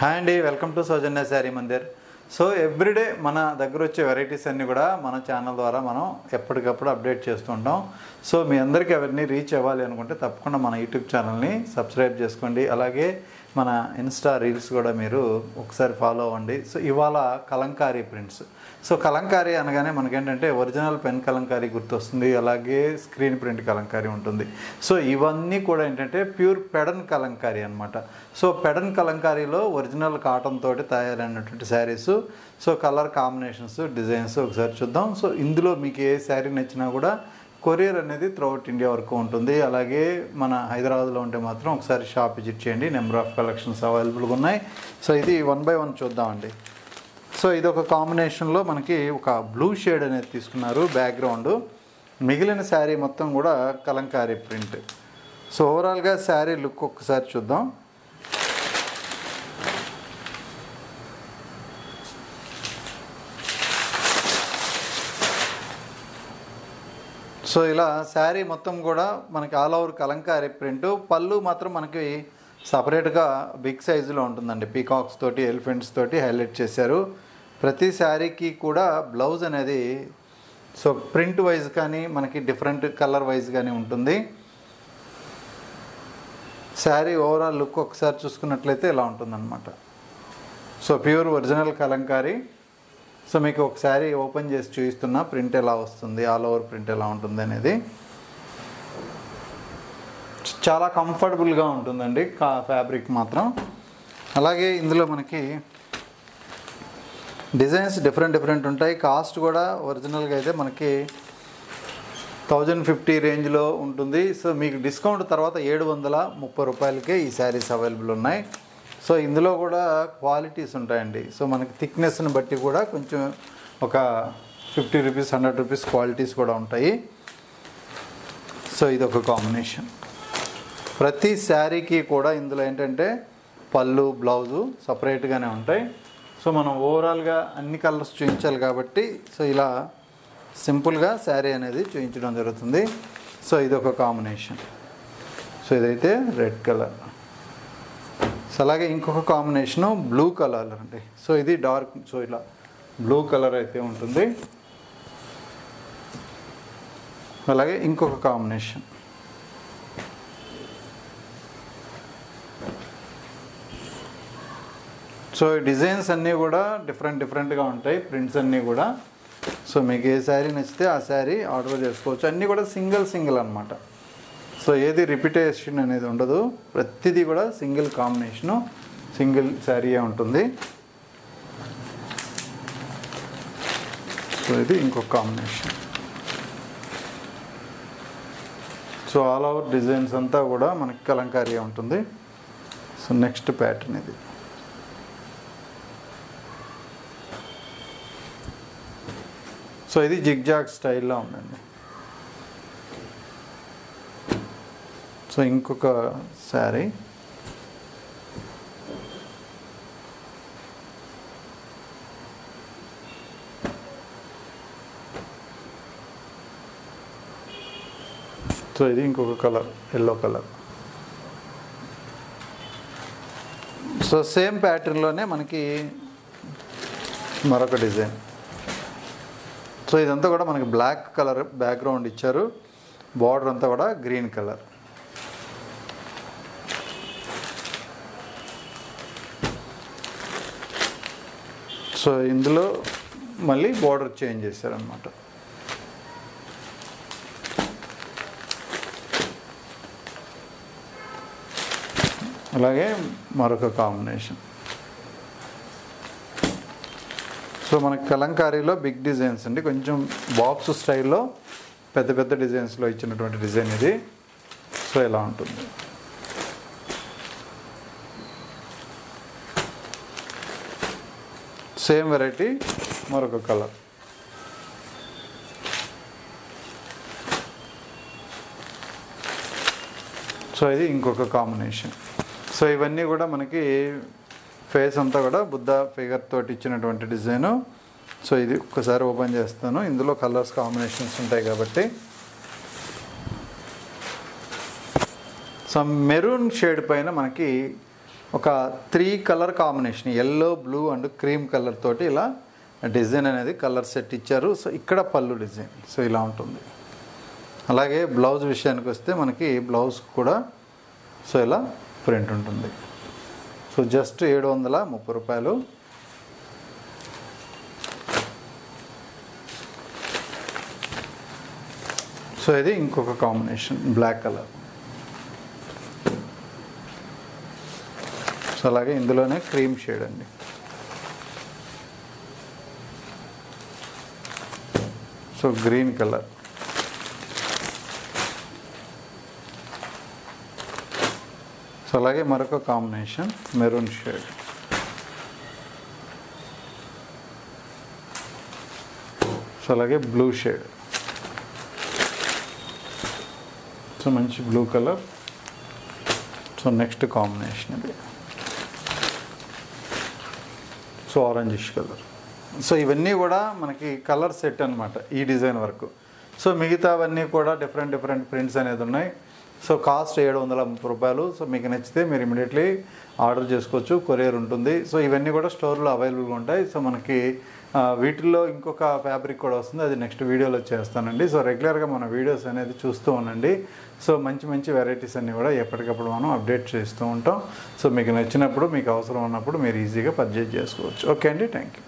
Hi అండి, welcome to Soujanya sari Mandir. So everyday మన దగ్గర వచ్చే వెరైటీస్ అన్నీ కూడా మన ఛానల్ ద్వారా మనం ఎప్పటికప్పుడు అప్డేట్ చేస్తుంటాం. సో మీ అందరికీ అవన్నీ రీచ్ అవ్వాలి అనుకుంటే తప్పకుండా మన యూట్యూబ్ ఛానల్ని సబ్స్క్రైబ్ చేసుకోండి. అలాగే మన ఇన్స్టా రీల్స్ కూడా మీరు ఒకసారి ఫాలో అవ్వండి. సో ఇవాళ కలంకారీ ప్రింట్స్. సో కలంకారీ అనగానే మనకేంటంటే ఒరిజినల్ పెన్ కలంకారీ గుర్తొస్తుంది, అలాగే స్క్రీన్ ప్రింట్ కలంకారీ ఉంటుంది. సో ఇవన్నీ కూడా ఏంటంటే ప్యూర్ పెడన్ కలంకారీ అనమాట. సో పెడన్ కలంకారీలో ఒరిజినల్ కాటన్ తోటి తయారైనటువంటి saris. So colour combinations, designs ఒకసారి చూద్దాం. సో ఇందులో మీకు ఏ శారీ నచ్చినా కూడా కొరియర్ అనేది త్రూఅవుట్ ఇండియా వరకు ఉంటుంది. అలాగే మన హైదరాబాద్లో ఉంటే మాత్రం ఒకసారి షాప్ విజిట్ చేయండి, నెంబర్ ఆఫ్ కలెక్షన్స్ అవైలబుల్గా ఉన్నాయి. సో ఇది 1 by 1 చూద్దామండి. సో ఇది ఒక కాంబినేషన్లో మనకి ఒక బ్లూ షేడ్ అనేది తీసుకున్నారు బ్యాక్గ్రౌండ్. మిగిలిన శారీ మొత్తం కూడా కలంకారీ ప్రింట్. సో ఓవరాల్గా శారీ లుక్ ఒక్కసారి చూద్దాం. సో ఇలా శారీ మొత్తం కూడా మనకి ఆల్ ఓవర్ కలంకారీ ప్రింట్. పళ్ళు మాత్రం మనకి సపరేట్గా బిగ్ సైజులో ఉంటుందండి. పీకాక్స్ తోటి, ఎలిఫెంట్స్ తోటి హైలైట్ చేశారు. ప్రతి శారీకి కూడా బ్లౌజ్ అనేది సో ప్రింట్ వైజ్ కానీ మనకి డిఫరెంట్ కలర్ వైజ్ కానీ ఉంటుంది. శారీ ఓవరాల్ లుక్ ఒకసారి చూసుకున్నట్లయితే ఇలా ఉంటుందన్నమాట. So pure original Kalamkari. So మీకు ఒక శారీ ఓపెన్ చేసి చూపిస్తున్నా ప్రింట్ ఎలా వస్తుంది, ఆల్ ఓవర్ ప్రింట్ ఎలా ఉంటుంది అనేది. చాలా కంఫర్టబుల్గా ఉంటుందండి ఫ్యాబ్రిక్ మాత్రం. అలాగే ఇందులో మనకి డిజైన్స్ డిఫరెంట్ ఉంటాయి. కాస్ట్ కూడా ఒరిజినల్గా అయితే మనకి 1050 రేంజ్లో ఉంటుంది. సో మీకు డిస్కౌంట్ తర్వాత 730 రూపాయలకే ఈ శారీస్ అవైలబుల్ ఉన్నాయి. సో ఇందులో కూడా క్వాలిటీస్ ఉంటాయండి. సో మనకి థిక్నెస్ని బట్టి కూడా కొంచెం ఒక 50 రూపీస్, 100 రూపీస్ క్వాలిటీస్ కూడా ఉంటాయి. సో ఇది ఒక కాంబినేషన్. ప్రతి శారీకి కూడా ఇందులో ఏంటంటే పళ్ళు, బ్లౌజు సపరేట్గానే ఉంటాయి. సో మనం ఓవరాల్గా అన్ని కలర్స్ చూపించాలి కాబట్టి సో ఇలా సింపుల్గా శారీ అనేది చూపించడం జరుగుతుంది. సో ఇది ఒక కాంబినేషన్. సో ఇదైతే రెడ్ కలర్. సో అలాగే ఇంకొక కాంబినేషను బ్లూ కలర్ అండి. సో ఇది డార్క్, సో ఇలా బ్లూ కలర్ అయితే ఉంటుంది. అలాగే ఇంకొక కాంబినేషన్. సో డిజైన్స్ అన్నీ కూడా డిఫరెంట్గా ఉంటాయి, ప్రింట్స్ అన్నీ కూడా. సో మీకు ఏ శారీ నచ్చితే ఆ శారీ ఆర్డర్ చేసుకోవచ్చు. అన్నీ కూడా సింగిల్ అనమాట. సో ఏది రిపిటేషన్ అనేది ఉండదు, ప్రతిదీ కూడా సింగిల్ కాంబినేషను, సింగిల్ శారీయే ఉంటుంది. సో ఇది ఇంకొక combination. So all over designs అంతా కూడా మనకి కలంకారీయే ఉంటుంది. సో నెక్స్ట్ ప్యాటర్న్ ఇది. సో ఇది జిగ్జాగ్ స్టైల్లో ఉందండి. సో ఇంకొక శారీ. సో ఇది ఇంకొక colour, yellow colour. So same ప్యాటర్న్లోనే మనకి మరొక డిజైన్. సో ఇదంతా కూడా మనకి బ్లాక్ కలర్ బ్యాక్గ్రౌండ్ ఇచ్చారు, బార్డర్ అంతా కూడా గ్రీన్ కలర్. సో ఇందులో మళ్ళీ బార్డర్ చేంజ్ చేశారనమాట. అలాగే మరొక కాంబినేషన్. సో మనకి కలంకారీలో బిగ్ డిజైన్స్ అండి, కొంచెం బాక్స్ స్టైల్లో పెద్ద డిజైన్స్లో ఇచ్చినటువంటి డిజైన్ ఇది. సో ఇలా ఉంటుంది. సేమ్ వెరైటీ, మరొక కలర్. సో ఇది ఇంకొక కాంబినేషన్. సో ఇవన్నీ కూడా మనకి ఫేస్ అంతా కూడా బుద్ధ ఫిగర్ తోటి ఇచ్చినటువంటి డిజైను. సో ఇది ఒక్కసారి ఓపెన్ చేస్తాను. ఇందులో కలర్స్ కాంబినేషన్స్ ఉంటాయి కాబట్టి. సో మెరూన్ షేడ్ పైన మనకి ఒక 3 colour combination yellow, blue and cream colour తోటి ఇలా డిజైన్ అనేది కలర్ సెట్ ఇచ్చారు. సో ఇక్కడ పళ్ళు డిజైన్ సో ఇలా ఉంటుంది. అలాగే బ్లౌజ్ విషయానికి వస్తే మనకి బ్లౌజ్ కూడా సో ఇలా ప్రింట్ ఉంటుంది. సో జస్ట్ 730 రూపాయలు. సో ఇది ఇంకొక కాంబినేషన్ బ్లాక్ కలర్. సో అలాగే ఇందులోనే క్రీమ్ షేడ్ అండి. So green colour. సో అలాగే మరొక కాంబినేషన్ మెరూన్ షేడ్. సో అలాగే బ్లూ షేడ్. సో మంచి blue colour. So next combination ఇది సో ఆరెంజిష్ కలర్. సో ఇవన్నీ కూడా మనకి కలర్ సెట్ అనమాట ఈ డిజైన్ వరకు. సో మిగతావన్నీ కూడా డిఫరెంట్ ప్రింట్స్ అనేది ఉన్నాయి. సో కాస్ట్ 730 రూపాయలు. సో మీకు నచ్చితే మీరు ఇమీడియట్లీ ఆర్డర్ చేసుకోవచ్చు, కొరియర్ ఉంటుంది. సో ఇవన్నీ కూడా స్టోర్లో అవైలబుల్గా ఉంటాయి. సో మనకి వీటిల్లో ఇంకొక ఫ్యాబ్రిక్ కూడా వస్తుంది, అది నెక్స్ట్ వీడియోలో చేస్తానండి. సో రెగ్యులర్గా మన వీడియోస్ అనేది చూస్తూ ఉండండి. సో మంచి వెరైటీస్ అన్నీ కూడా ఎప్పటికప్పుడు మనం అప్డేట్ చేస్తూ ఉంటాం. సో మీకు నచ్చినప్పుడు, మీకు అవసరం ఉన్నప్పుడు మీరు ఈజీగా పర్చేజ్ చేసుకోవచ్చు. ఓకే అండి, థ్యాంక్ యూ.